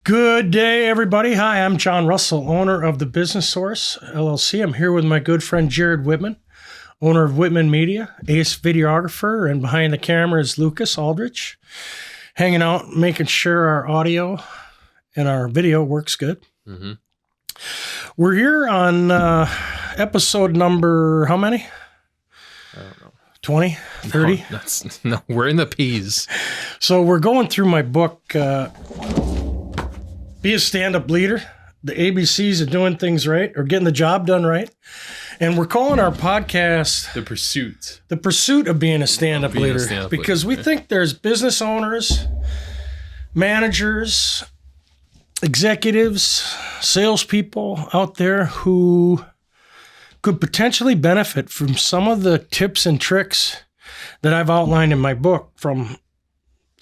Good day, everybody. Hi, I'm John Russell, owner of the Business Source, LLC. I'm here with my good friend Jared Wittman, owner of Wittman Media, ace videographer, and behind the camera is Lucas Aldrich, hanging out, making sure our audio and our video works good. Mm-hmm. We're here on episode number, how many? I don't know. 20, 30? No, we're in the P's. So we're going through my book, Be a Stand-Up Leader, the ABCs of doing things right or getting the job done right. And we're calling our podcast The Pursuit. The Pursuit of Being a Stand-Up Leader, because we think there's business owners, managers, executives, salespeople out there who could potentially benefit from some of the tips and tricks that I've outlined in my book from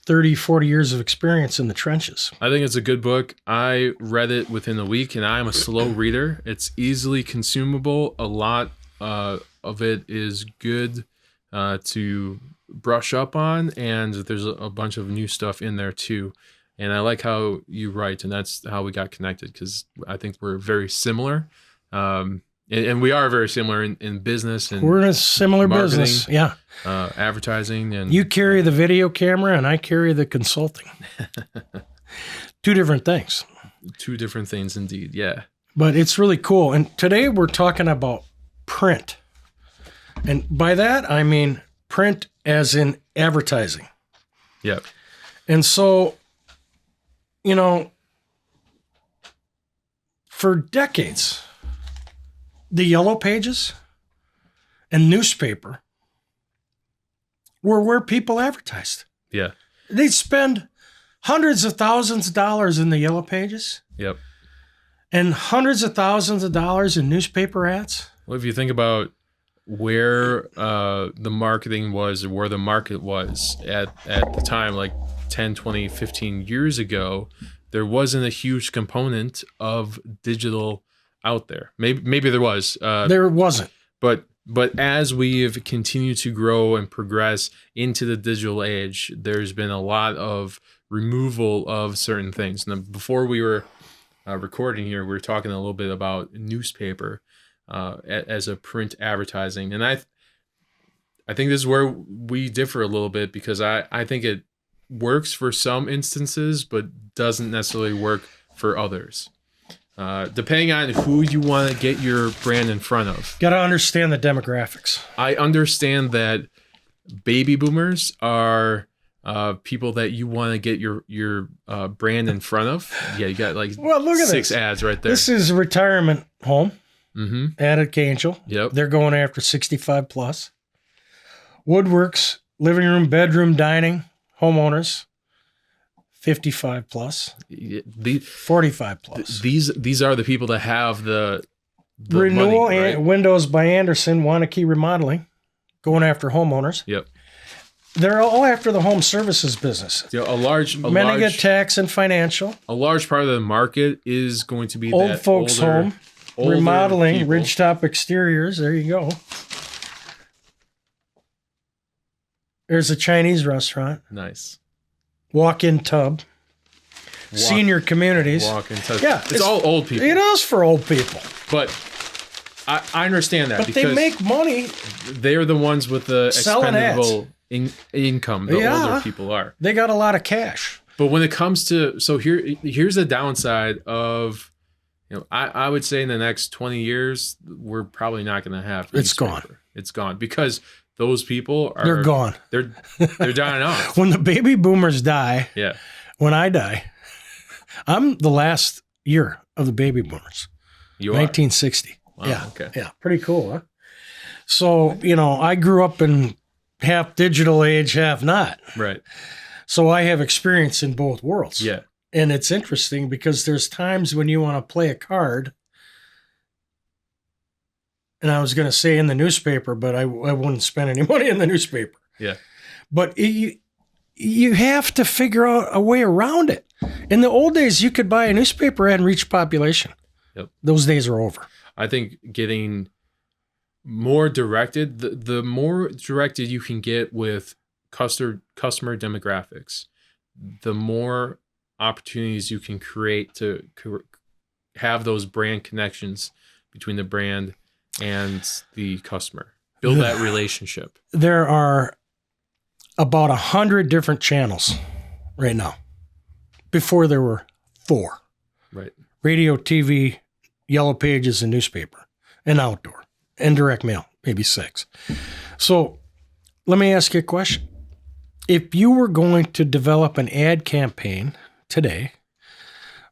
30, 40 years of experience in the trenches. I think it's a good book. I read it within a week, and I'm a slow reader. It's easily consumable. A lot of it is good to brush up on, and there's a bunch of new stuff in there too. And I like how you write, and that's how we got connected, because I think we're very similar. And we are very similar in business. And we're in a similar business, yeah. Advertising. And you carry the video camera, and I carry the consulting. Two different things. Two different things, indeed, yeah. But it's really cool. And today we're talking about print. And by that, I mean print as in advertising. Yep. And so, you know, for decades, the yellow pages and newspaper were where people advertised. Yeah. They'd spend hundreds of thousands of dollars in the yellow pages. Yep. And hundreds of thousands of dollars in newspaper ads. Well, if you think about where the marketing was, or where the market was at the time, like 10, 20, 15 years ago, there wasn't a huge component of digital out there. Maybe there was. There wasn't. But as we've continued to grow and progress into the digital age, there's been a lot of removal of certain things. And before we were recording here, we were talking a little bit about newspaper as a print advertising. And I think this is where we differ a little bit, because I think it works for some instances, but doesn't necessarily work for others. Depending on who you want to get your brand in front of. Got to understand the demographics. I understand that baby boomers are people that you want to get your brand in front of. Yeah, you got like look at 6 ads right there. This is a retirement home at Angel. Yep. They're going after 65 plus. Woodworks, living room, bedroom, dining, homeowners. 55 plus, 45 plus. These are the people that have the renewal money, right? And Windows by Anderson, Wanakee Remodeling, going after homeowners. Yep. They're all after the home services business. A large tax and financial. A large part of the market is going to be old that folks home, remodeling, people. ridgetop exteriors. There you go. There's a Chinese restaurant. Nice. Walk-in tub. Senior communities. Walk-in tub. Yeah. It's all old people. It is for old people. But I understand that. But they make money. They're the ones with the expendable income. The older people are. They got a lot of cash. But when it comes to, so here's the downside of, I would say in the next 20 years, we're probably not going to have. It's gone. It's gone, because those people they're gone. They're dying off. When the baby boomers die, yeah. When I die, I'm the last year of the baby boomers. You are? 1960. Wow, yeah. Okay. Yeah. Pretty cool, huh? So, I grew up in half digital age, half not. Right. So I have experience in both worlds. Yeah. And it's interesting because there's times when you want to play a card. And I was going to say in the newspaper, but I wouldn't spend any money in the newspaper. Yeah. But you have to figure out a way around it. In the old days, you could buy a newspaper ad and reach population. Yep. Those days are over. I think getting more directed, the more directed you can get with customer demographics, the more opportunities you can create to have those brand connections between the brand and the customer. Build that relationship. There are about 100 different channels right now. Before there were 4. Right. Radio, TV, yellow pages, and newspaper, and outdoor, and direct mail, maybe 6. So let me ask you a question. If you were going to develop an ad campaign today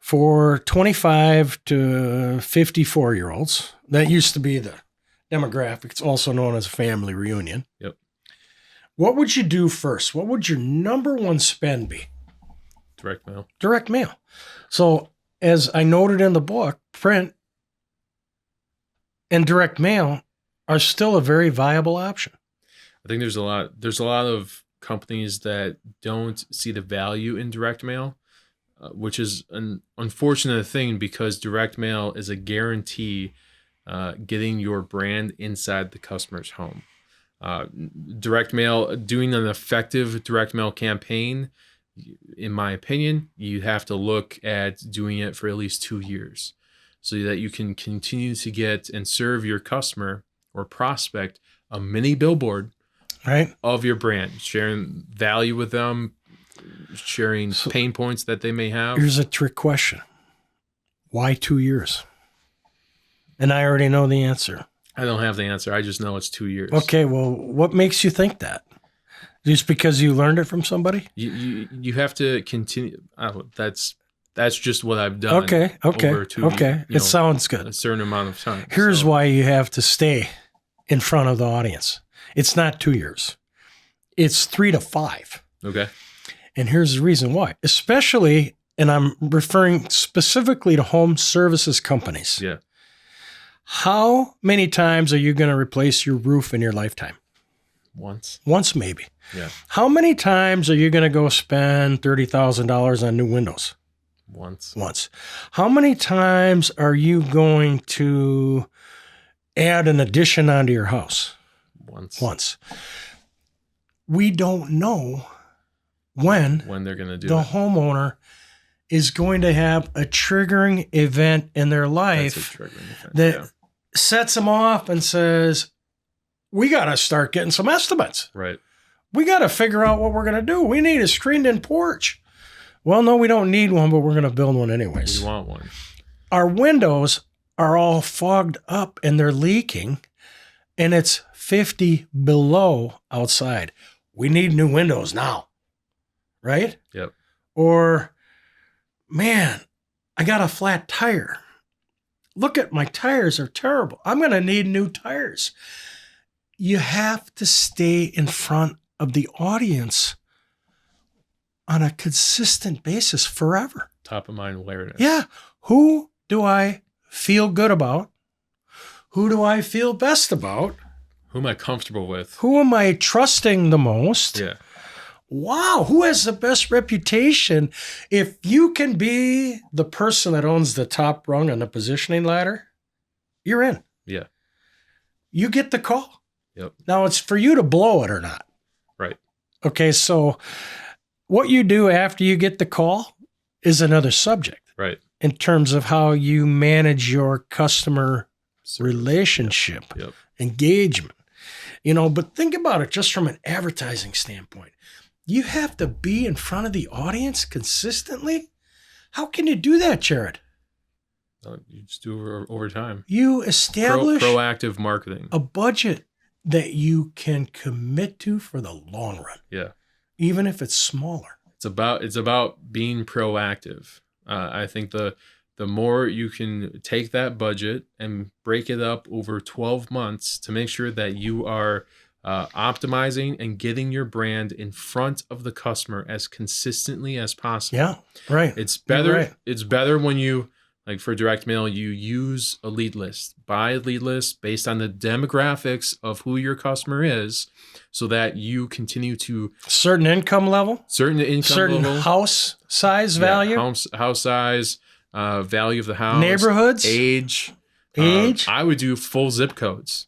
for 25 to 54-year-olds, that used to be the demographic. It's also known as a family reunion. Yep. What would you do first? What would your number one spend be? Direct mail. Direct mail. So as I noted in the book, print and direct mail are still a very viable option. I think there's a lot of companies that don't see the value in direct mail, which is an unfortunate thing because direct mail is a guarantee getting your brand inside the customer's home. Direct mail, doing an effective direct mail campaign, in my opinion, you have to look at doing it for at least 2 years so that you can continue to get and serve your customer or prospect a mini billboard, right, of your brand, sharing value with them, sharing pain points that they may have. Here's a trick question. Why 2 years? And I already know the answer. I don't have the answer. I just know it's 2 years. Okay, well, what makes you think that? Just because you learned it from somebody? You have to continue. That's just what I've done. Okay. Over 2 years, It sounds good. A certain amount of time. Here's why you have to stay in front of the audience. It's not 2 years. It's 3 to 5. Okay. And here's the reason why. Especially, and I'm referring specifically to home services companies. Yeah. How many times are you going to replace your roof in your lifetime? Once. Once, maybe. Yeah. How many times are you going to go spend $30,000 on new windows? Once. How many times are you going to add an addition onto your house? Once. We don't know when they're going to do the it. homeowner is going to have a triggering event in their life that sets them off and says, we got to start getting some estimates. Right. We got to figure out what we're going to do. We need a screened-in porch. Well, no, we don't need one, but we're going to build one anyways. We want one. Our windows are all fogged up and they're leaking, and it's 50 below outside. We need new windows now. Right? Yep. Or, man, I got a flat tire. Look at my tires are terrible. I'm going to need new tires. You have to stay in front of the audience on a consistent basis forever. Top of mind awareness. Yeah. Who do I feel good about? Who do I feel best about? Who am I comfortable with? Who am I trusting the most? Yeah. Wow, who has the best reputation? If you can be the person that owns the top rung on the positioning ladder, you're in. Yeah. You get the call. Yep. Now it's for you to blow it or not. Right. Okay, so what you do after you get the call is another subject. Right. In terms of how you manage your customer relationship, engagement. But think about it just from an advertising standpoint. You have to be in front of the audience consistently. How can you do that, Jared? You just do it over time. You establish proactive marketing, a budget that you can commit to for the long run. Yeah. Even if it's smaller. It's about being proactive. I think the more you can take that budget and break it up over 12 months to make sure that you are optimizing and getting your brand in front of the customer as consistently as possible. Yeah, right. It's better. Right. It's better when you, like for direct mail, you use a lead list, buy a lead list based on the demographics of who your customer is, so that you continue to certain income level, certain level, house size value, house size, value of the house, neighborhoods, age. I would do full zip codes.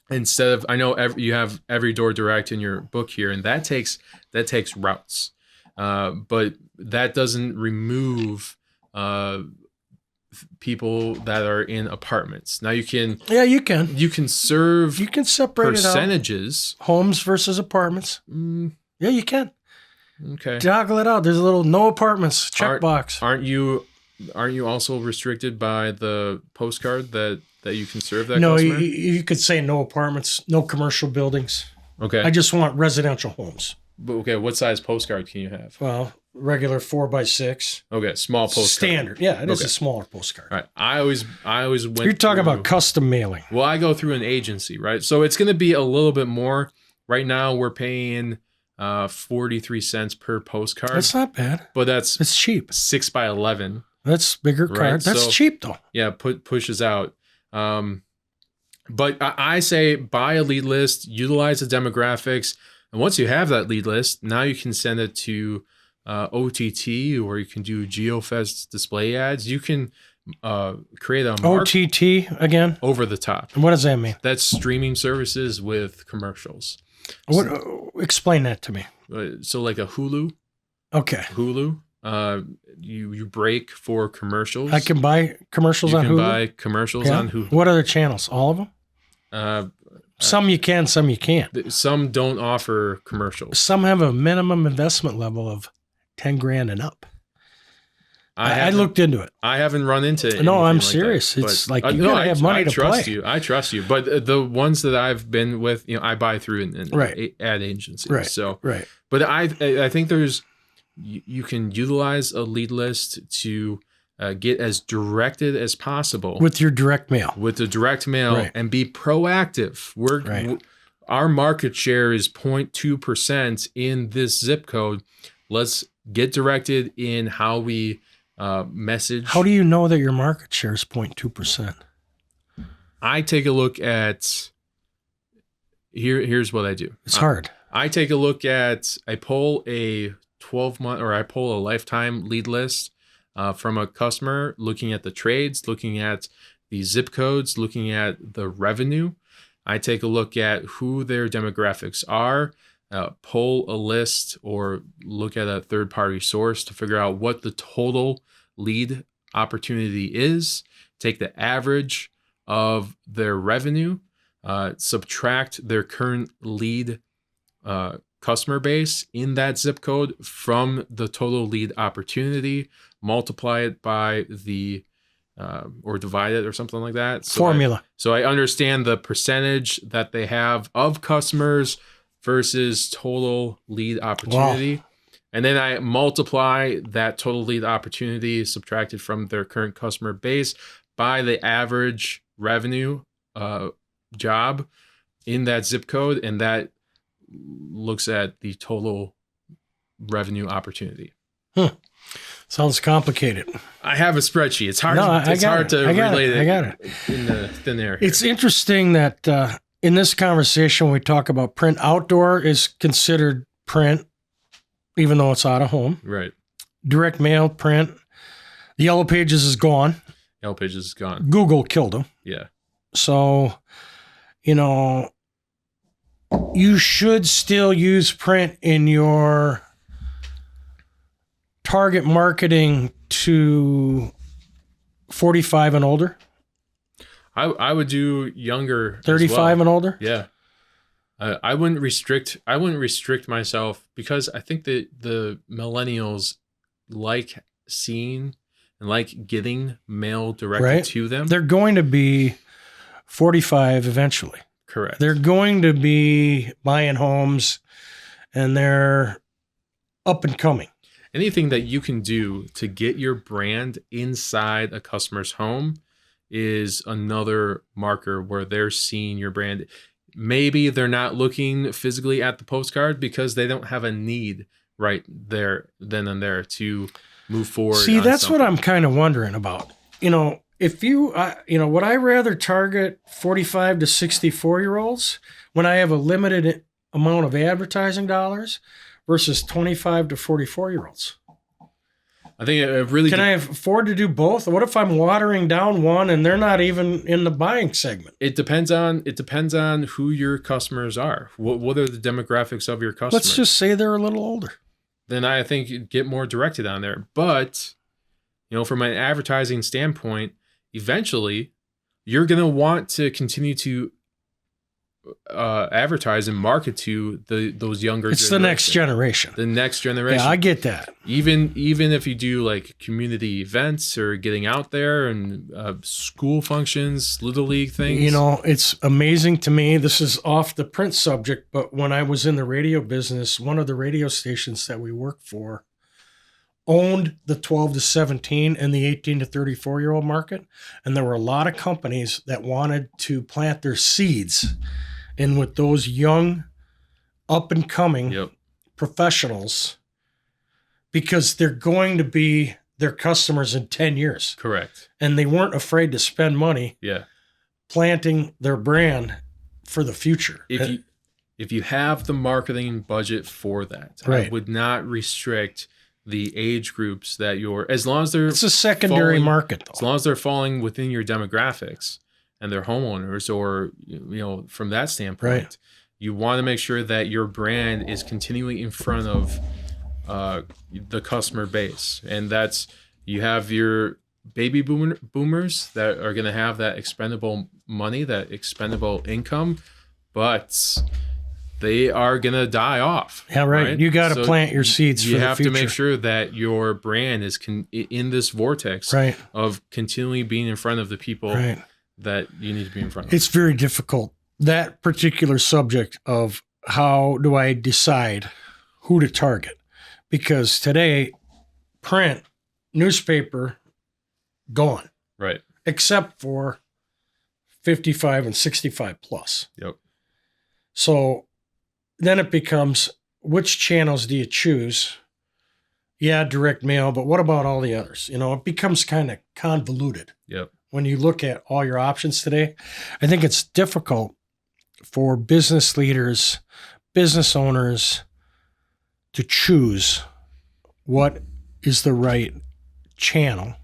Instead of, I know you have every door direct in your book here, and that takes routes. But that doesn't remove people that are in apartments. Now you can serve separate percentages. it out. Homes versus apartments. Yeah, you can. Okay. Toggle it out. There's a little no apartments checkbox. Aren't you also restricted by the postcard that you can serve that No, customer? you could say no apartments, no commercial buildings. Okay. I just want residential homes. Okay, what size postcard can you have? Well, regular 4x6. Okay, small postcard. Standard. Yeah, it is a smaller postcard. All right. I always went. You're talking about custom mailing. Well, I go through an agency, right? So it's going to be a little bit more. Right now, we're paying 43 cents per postcard. That's not bad. But it's cheap. 6 by 11. That's bigger card. Right? That's cheap though. Yeah, pushes out. But I say buy a lead list, utilize the demographics, and once you have that lead list, now you can send it to OTT, or you can do GeoFest display ads. You can create a OTT again, over the top. And what does that mean? That's streaming services with commercials. What? Explain that to me. So like a Hulu. Okay. Hulu. You break for commercials. I can buy commercials on Hulu. You can buy commercials on Hulu. What other channels? All of them? Some you can, some you can't. Some don't offer commercials. Some have a minimum investment level of $10,000 and up. I looked into it. I haven't run into it. No, I'm serious. That, it's like you gotta have money to play. I trust you. But the ones that I've been with, I buy through an ad agency. Right. So right. But I think you can utilize a lead list to get as directed as possible with your direct mail. With the direct mail, and be proactive. Our market share is 0.2% in this zip code. Let's get directed in how we message. How do you know that your market share is 0.2%? I take a look at here's what I do. It's hard. I take a look at, I pull a 12-month or I pull a lifetime lead list from a customer, looking at the trades, looking at the zip codes, looking at the revenue. I take a look at who their demographics are, pull a list or look at a third-party source to figure out what the total lead opportunity is, take the average of their revenue, subtract their current lead customer base in that zip code from the total lead opportunity, multiply it by the or divide it or something like that. Formula. So I understand the percentage that they have of customers versus total lead opportunity. Wow. And then I multiply that total lead opportunity subtracted from their current customer base by the average revenue job in that zip code, and that looks at the total revenue opportunity. Sounds complicated. I have a spreadsheet. It's hard. To relate it. I got it in the thin air. It's interesting that in this conversation we talk about print. Outdoor is considered print, even though it's out of home. Right. Direct mail, print. The Yellow Pages is gone. Yellow Pages is gone. Google killed them. Yeah. So, you should still use print in your target marketing to 45 and older. I would do younger. 35 and older. Yeah. I wouldn't restrict myself, because I think that the millennials like seeing and like getting mail directed to them. They're going to be 45 eventually. Correct. They're going to be buying homes, and they're up and coming. Anything that you can do to get your brand inside a customer's home is another marker where they're seeing your brand. Maybe they're not looking physically at the postcard because they don't have a need right there, then and there, to move forward. See, that's what I'm kind of wondering about. If would I rather target 45 to 64-year-olds when I have a limited amount of advertising dollars versus 25 to 44-year-olds? I think it really... Can I afford to do both? What if I'm watering down one and they're not even in the buying segment? It depends on who your customers are. What are the demographics of your customers? Let's just say they're a little older. then I think you'd get more directed on there. But, from an advertising standpoint, eventually you're going to want to continue to advertise and market to those younger. It's the next generation. The next generation. Yeah, I get that. Even if you do like community events or getting out there and school functions, little league things. It's amazing to me. This is off the print subject, but when I was in the radio business, one of the radio stations that we worked for owned the 12 to 17 and the 18 to 34-year-old market. And there were a lot of companies that wanted to plant their seeds in with those young, up-and-coming professionals, because they're going to be their customers in 10 years. Correct. And they weren't afraid to spend money planting their brand for the future. If you have the marketing budget for that, I would not restrict the age groups that as long as they're... It's a secondary market, though. As long as they're falling within your demographics and they're homeowners, or, from that standpoint, you want to make sure that your brand is continually in front of the customer base. And that's, you have your baby boomers that are going to have that expendable money, that expendable income, but they are going to die off. Yeah, right. You got to plant your seeds for the future. You have to make sure that your brand is in this vortex of continually being in front of the people that you need to be in front of. It's very difficult, that particular subject of how do I decide who to target? Because today, print, newspaper, gone. Right. Except for 55 and 65 plus. Yep. So then it becomes, which channels do you choose? Yeah, direct mail, but what about all the others? It becomes kind of convoluted. Yep. When you look at all your options today, I think it's difficult for business leaders, business owners to choose what is the right channel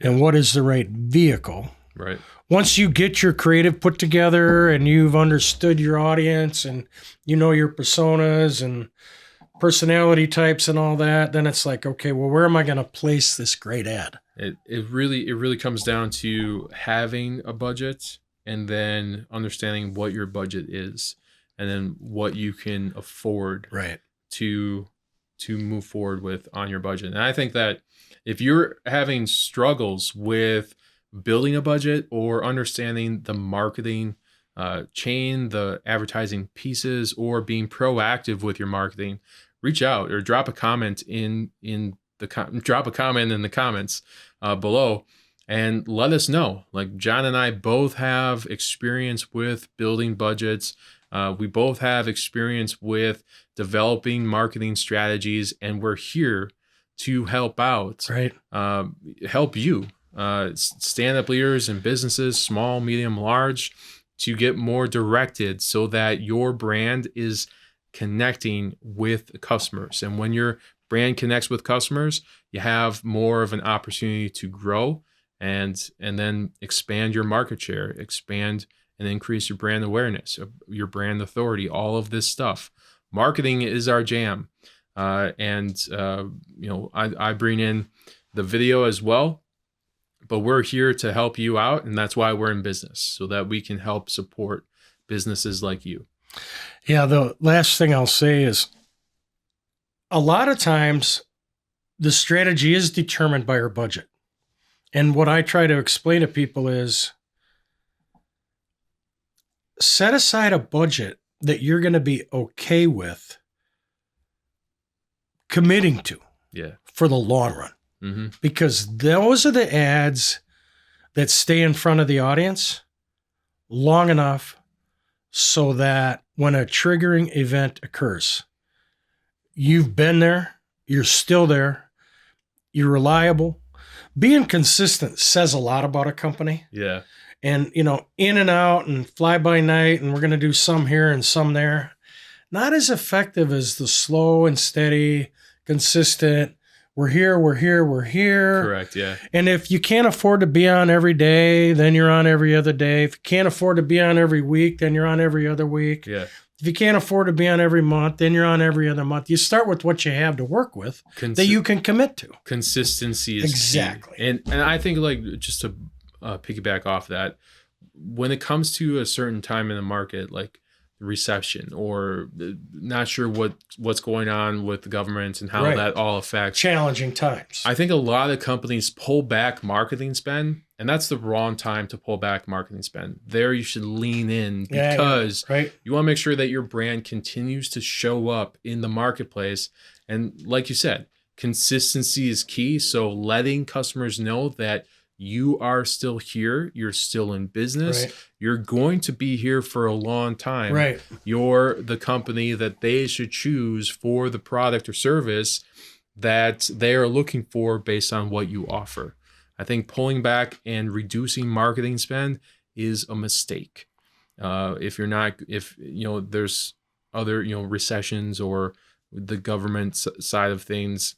and what is the right vehicle. Right. Once you get your creative put together and you've understood your audience and your personas and personality types and all that, then it's like, okay, well, where am I going to place this great ad? It really comes down to having a budget and then understanding what your budget is and then what you can afford to move forward with on your budget. And I think that if you're having struggles with building a budget or understanding the marketing chain, the advertising pieces, or being proactive with your marketing, reach out or drop a comment in the comments below and let us know. Like John and I both have experience with building budgets. We both have experience with developing marketing strategies, and we're here to help out, help you, stand-up leaders and businesses, small, medium, large, to get more directed so that your brand is connecting with customers. And when your brand connects with customers, you have more of an opportunity to grow and then expand your market share, expand and increase your brand awareness, your brand authority, all of this stuff. Marketing is our jam. I bring in the video as well, but we're here to help you out. And that's why we're in business, so that we can help support businesses like you. Yeah. The last thing I'll say is a lot of times the strategy is determined by our budget. And what I try to explain to people is set aside a budget that you're going to be okay with committing to for the long run. Mm-hmm. Because those are the ads that stay in front of the audience long enough so that when a triggering event occurs, you've been there, you're still there, you're reliable. Being consistent says a lot about a company. Yeah. And, in and out and fly by night, and we're going to do some here and some there. Not as effective as the slow and steady, consistent, we're here. Correct, yeah. And if you can't afford to be on every day, then you're on every other day. If you can't afford to be on every week, then you're on every other week. Yeah. If you can't afford to be on every month, then you're on every other month. You start with what you have to work with that you can commit to. Consistency is exactly key. And I think, like, just to piggyback off that, when it comes to a certain time in the market, like the recession, or not sure what's going on with the government and how that all affects challenging times, I think a lot of companies pull back marketing spend, and that's the wrong time to pull back marketing spend. There you should lean in, because you want to make sure that your brand continues to show up in the marketplace. And like you said, consistency is key. So letting customers know that you are still here, you're still in business, you're going to be here for a long time. You're the company that they should choose for the product or service that they are looking for based on what you offer. I think pulling back and reducing marketing spend is a mistake. If there's other, recessions or the government side of things,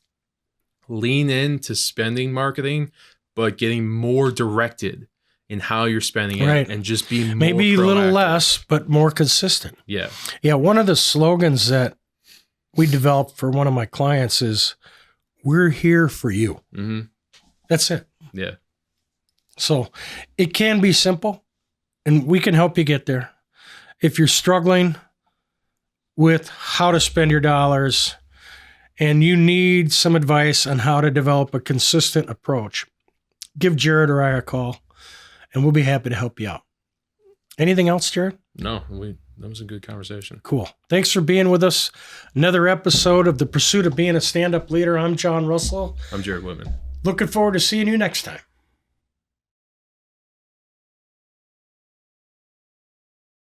lean into spending marketing, but getting more directed in how you're spending it, and just be more maybe proactive. a little less, but more consistent. Yeah. One of the slogans that we developed for one of my clients is, "We're here for you." Mm-hmm. That's it. Yeah. So it can be simple, and we can help you get there. If you're struggling with how to spend your dollars and you need some advice on how to develop a consistent approach, give Jared or I a call, and we'll be happy to help you out. Anything else, Jared? No, that was a good conversation. Cool. Thanks for being with us. Another episode of The Pursuit of Being a Stand-Up Leader. I'm John Russell. I'm Jared Wittman. Looking forward to seeing you next time.